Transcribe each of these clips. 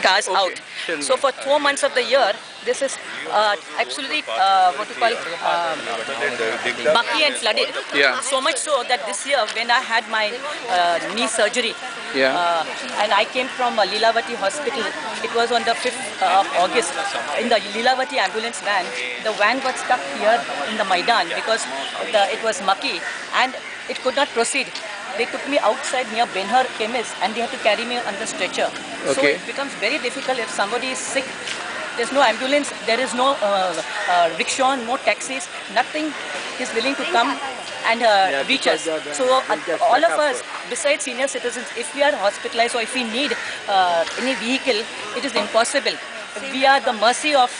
cars out. So for 4 months of the year, this is absolutely what you call mucky and flooded. Yeah. So much so that this year, when I had my knee surgery, and I came from Lilavati Hospital, it was on the 5th of August. In the Lilavati ambulance van, the van got stuck here in the Maidan because it was mucky and it could not proceed. They took me outside near Benhar chemist and they had to carry me on the stretcher. So Okay. it becomes very difficult if somebody is sick. There's no ambulance, there is no rickshaw, no taxis, nothing is willing to come and reach us. So all of us, besides senior citizens, if we are hospitalized or if we need any vehicle, it is impossible. We are the mercy of,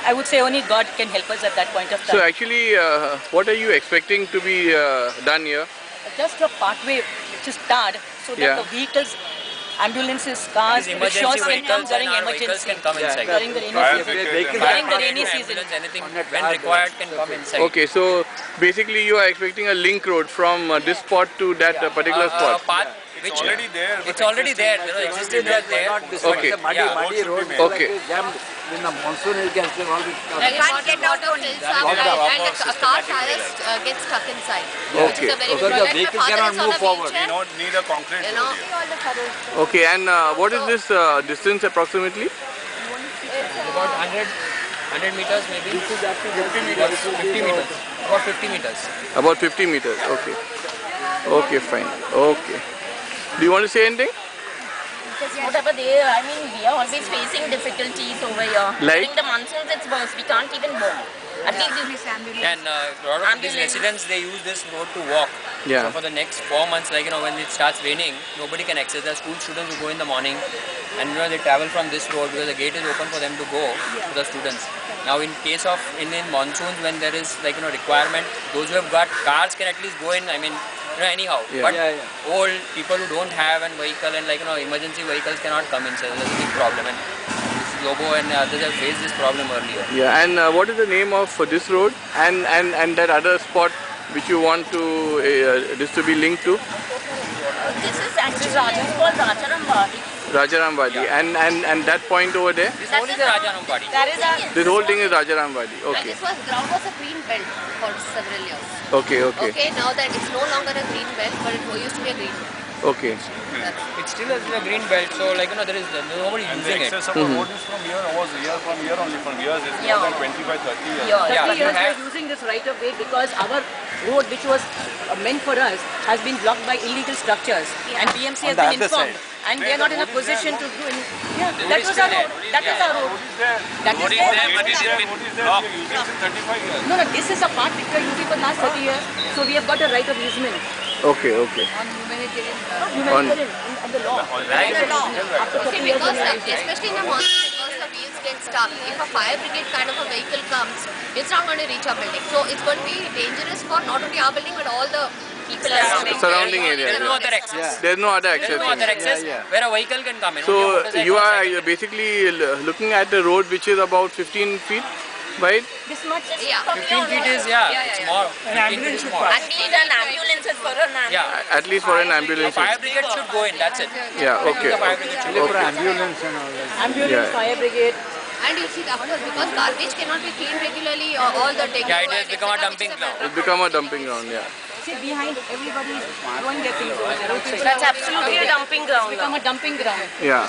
I would say only God can help us at that point of time. So actually, what are you expecting to be done here? Just a pathway which is tarred so that the vehicles, ambulances, cars, rickshaws can come during emergency. Can come inside. During the rainy season. During the rainy season. Anything when required can come inside. Okay, so basically you are expecting a link road from this spot to that particular spot. Path which already there. It's already there. Existing there. Okay. Muddy road. Okay. In the monsoon, you can still all this. You can't get out of it, and a car tires get stuck inside. Which is a very Because the vehicle cannot move forward. We don't need a concrete road here. Okay, and what is this distance approximately? About 100 meters maybe. 50 meters. 50 meters. About 50 meters. About 50 meters. Okay. Okay, fine. Okay. Do you want to say anything? Just whatever they, I mean, we are always facing difficulties over here. Like? During the monsoons, it's worse. We can't even walk. At least this ambulance. And a lot of these residents, they use this road to walk. Yeah. So for the next 4 months, like when it starts raining, nobody can access. The school students who go in the morning, and they travel from this road because the gate is open for them to go to the students. Now in case of in monsoons when there is requirement, those who have got cars can at least go in. I mean. Anyhow, but old people who don't have a vehicle and emergency vehicles cannot come in, so that's a big problem. And this Lobo and others have faced this problem earlier. Yeah, and what is the name of this road and that other spot which you want to this to be linked to? This is actually called Rajarambadi. Rajarambadi, and that point over there? This whole is the Rajarambadi. That is a. This whole thing is Rajarambadi. And Okay. this ground was a green belt for several years. Okay. Okay. Okay, now that it's no longer a green belt, but it used to be a green belt. Okay. It still is a green belt, so there is nobody And the using it. excess of the road is from here, was here from here only, from years. It's more than 25, 30 years. Yeah, 30 years we are using this right of way because our road, which was meant for us, has been blocked by illegal structures, and BMC has been informed, and they are not in a position to do any. Yeah, that was our road. That is our road. That is there. What is there? We are using since 35 years. No, this is a part which we are using for the last 30 years, so we have got a right of easement Okay. Okay. on humanitarian on the law. See, because especially in the monsoon, because the wheels get stuck. If a fire brigade kind of a vehicle comes, it's not going to reach our building. So it's going to be dangerous for not only our building but all the people around. Surrounding area. There is no other access. There's no other There access. is no other access where a vehicle can come in. So Only a motorcycle you or are cycle. basically looking at the road which is about 15 feet wide. This much. Yeah. 15 feet is, it's more. 15 feet is more. At least an ambulance is for an ambulance. Yeah. At least for an ambulance. Fire brigade should go in, that's it. Yeah. Okay. The fire brigade should For Okay. ambulance and all that. Ambulance, Yeah. fire brigade. And you see, of course, because garbage cannot be cleaned regularly, all the dengue Yeah, it has and become a etc., dumping which is ground. It's become a dumping ground. Yeah. See, behind everybody is throwing their things over there outside. That's absolutely a dumping It's ground. become a dumping ground. Yeah.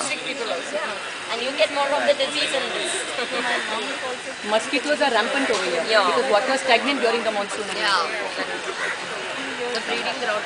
And you get more of the disease in this. Mosquitoes are rampant over here Yeah. because water is stagnant during the monsoon. Yeah. The breeding ground.